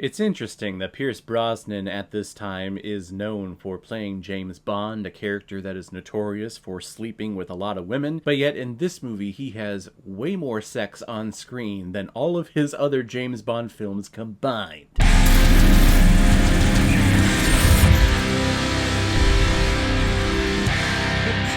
It's interesting that Pierce Brosnan at this time is known for playing James Bond, a character that is notorious for sleeping with a lot of women, but yet in this movie he has way more sex on screen than all of his other James Bond films combined.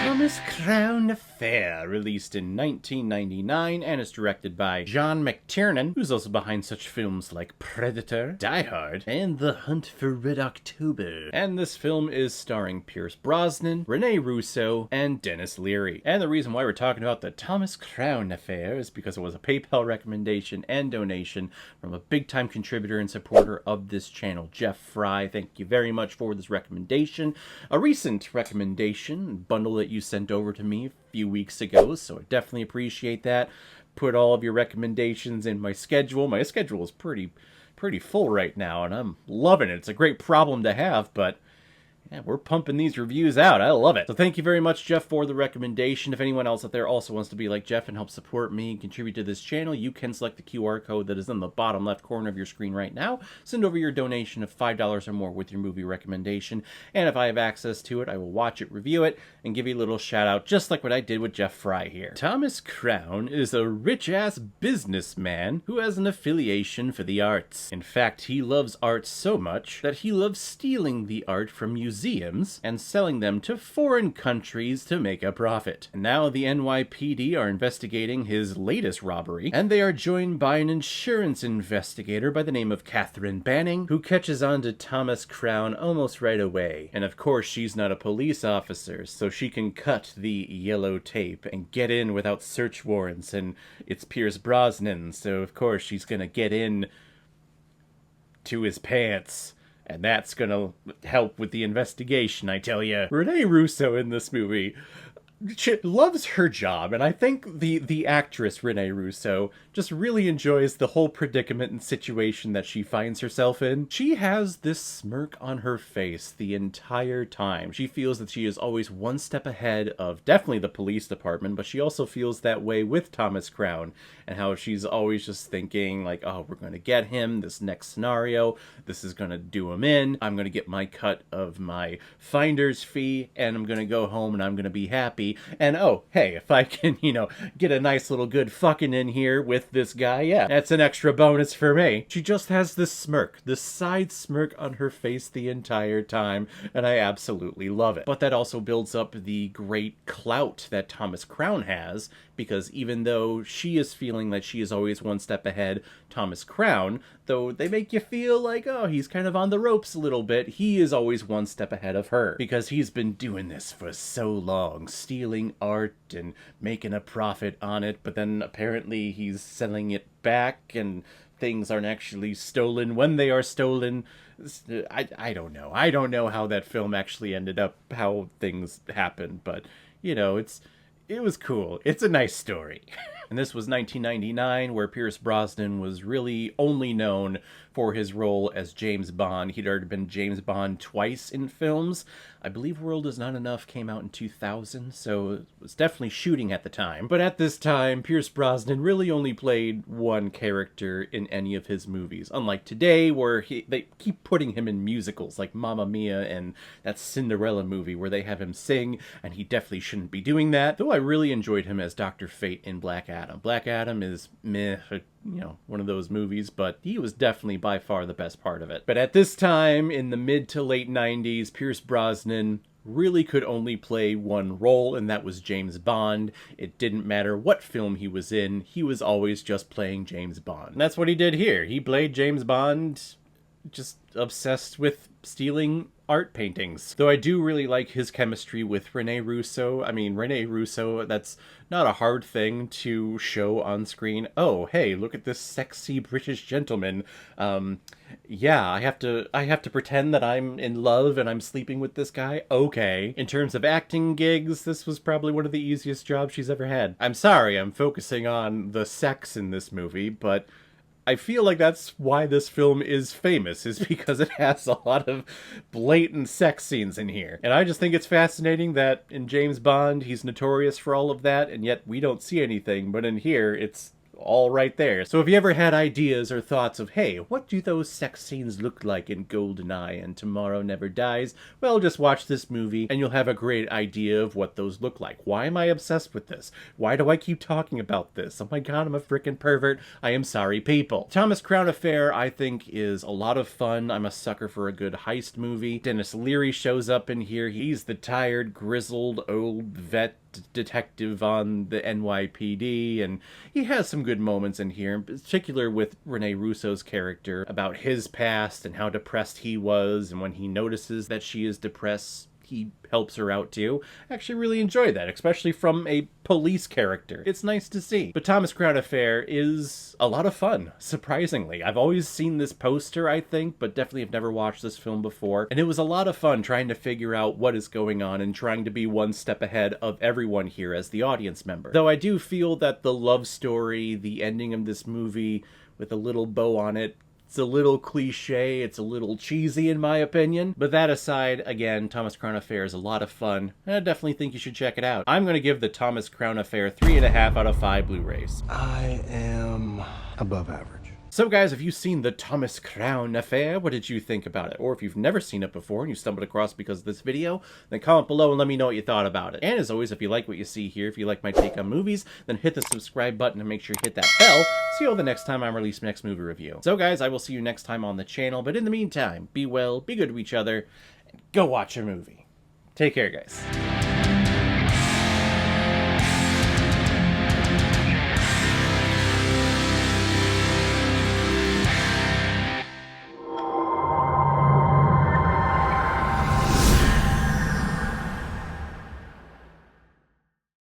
Thomas Crown Affair, released in 1999 and is directed by John McTiernan, who's also behind such films like Predator, Die Hard, and The Hunt for Red October. And this film is starring Pierce Brosnan, Rene Russo, and Denis Leary. And the reason why we're talking about the Thomas Crown Affair is because it was a PayPal recommendation and donation from a big-time contributor and supporter of this channel, Jeff Fry. Thank you very much for this recommendation. A recent recommendation, bundle that you sent over to me a few weeks ago, so I definitely appreciate that. Put all of your recommendations in my schedule. My schedule is pretty full right now, and I'm loving it. It's a great problem to have, but yeah, we're pumping these reviews out. I love it. So thank you very much, Jeff, for the recommendation. If anyone else out there also wants to be like Jeff and help support me and contribute to this channel, you can select the QR code that is in the bottom left corner of your screen right now. Send over your donation of $5 or more with your movie recommendation. And if I have access to it, I will watch it, review it, and give you a little shout out, just like what I did with Jeff Fry here. Thomas Crown is a rich-ass businessman who has an affiliation for the arts. In fact, he loves art so much that he loves stealing the art from museums and selling them to foreign countries to make a profit. And now the NYPD are investigating his latest robbery, and they are joined by an insurance investigator by the name of Catherine Banning, who catches on to Thomas Crown almost right away. And of course, she's not a police officer, so she can cut the yellow tape and get in without search warrants, and it's Pierce Brosnan, so of course she's gonna get in to his pants. And that's gonna help with the investigation, I tell ya. Rene Russo in this movie, she loves her job, and I think the actress Rene Russo just really enjoys the whole predicament and situation that she finds herself in. She has this smirk on her face the entire time. She feels that she is always one step ahead of definitely the police department, but she also feels that way with Thomas Crown, and how she's always just thinking like, oh, we're gonna get him, this next scenario, this is gonna do him in, I'm gonna get my cut of my finder's fee, and I'm gonna go home and I'm gonna be happy. And oh, hey, if I can, get a nice little good fucking in here with this guy, yeah, that's an extra bonus for me. She just has this smirk, this side smirk on her face the entire time, and I absolutely love it. But that also builds up the great clout that Thomas Crown has, because even though she is feeling that she is always one step ahead, Thomas Crown, though they make you feel like, oh, he's kind of on the ropes a little bit, he is always one step ahead of her, because he's been doing this for so long, stealing art and making a profit on it, but then apparently he's selling it back and things aren't actually stolen when they are stolen. I don't know. I don't know how that film actually ended up, how things happened, but, it was cool. It's a nice story. And this was 1999, where Pierce Brosnan was really only known for his role as James Bond. He'd already been James Bond twice in films. I believe World Is Not Enough came out in 2000, so it was definitely shooting at the time. But at this time, Pierce Brosnan really only played one character in any of his movies. Unlike today, where they keep putting him in musicals like Mamma Mia and that Cinderella movie where they have him sing, and he definitely shouldn't be doing that. Though I really enjoyed him as Dr. Fate in Black Adam. Black Adam is meh, one of those movies, but he was definitely by far the best part of it. But at this time, in the mid to late 90s, Pierce Brosnan really could only play one role, and that was James Bond. It didn't matter what film he was in, he was always just playing James Bond. And that's what he did here. He played James Bond, just obsessed with stealing art paintings. Though I do really like his chemistry with Rene Russo. I mean, Rene Russo, that's not a hard thing to show on screen. Oh, hey, look at this sexy British gentleman. Yeah, I have to pretend that I'm in love and I'm sleeping with this guy. Okay. In terms of acting gigs, this was probably one of the easiest jobs she's ever had. I'm sorry, I'm focusing on the sex in this movie, but I feel like that's why this film is famous, is because it has a lot of blatant sex scenes in here. And I just think it's fascinating that in James Bond, he's notorious for all of that, and yet we don't see anything, but in here, it's all right there. So if you ever had ideas or thoughts of, hey, what do those sex scenes look like in GoldenEye and Tomorrow Never Dies? Well, just watch this movie and you'll have a great idea of what those look like. Why am I obsessed with this? Why do I keep talking about this? Oh my god, I'm a freaking pervert. I am sorry, people. Thomas Crown Affair, I think, is a lot of fun. I'm a sucker for a good heist movie. Dennis Leary shows up in here. He's the tired, grizzled, old vet detective on the NYPD, and he has some good moments in here, in particular with Rene Russo's character about his past and how depressed he was, and when he notices that she is depressed, he helps her out too. I actually really enjoy that, especially from a police character. It's nice to see. But Thomas Crown Affair is a lot of fun, surprisingly. I've always seen this poster, I think, but definitely have never watched this film before. And it was a lot of fun trying to figure out what is going on and trying to be one step ahead of everyone here as the audience member. Though I do feel that the love story, the ending of this movie with a little bow on it, it's a little cliche, it's a little cheesy in my opinion. But that aside, again, Thomas Crown Affair is a lot of fun, and I definitely think you should check it out. I'm going to give the Thomas Crown Affair 3.5 out of 5 Blu-rays. I am above average. So guys, have you seen the Thomas Crown Affair? What did you think about it? Or if you've never seen it before and you stumbled across it because of this video, then comment below and let me know what you thought about it. And as always, if you like what you see here, if you like my take on movies, then hit the subscribe button and make sure you hit that bell so you'll know the next time I release my next movie review. So guys, I will see you next time on the channel, but in the meantime, be well, be good to each other, and go watch a movie. Take care, guys.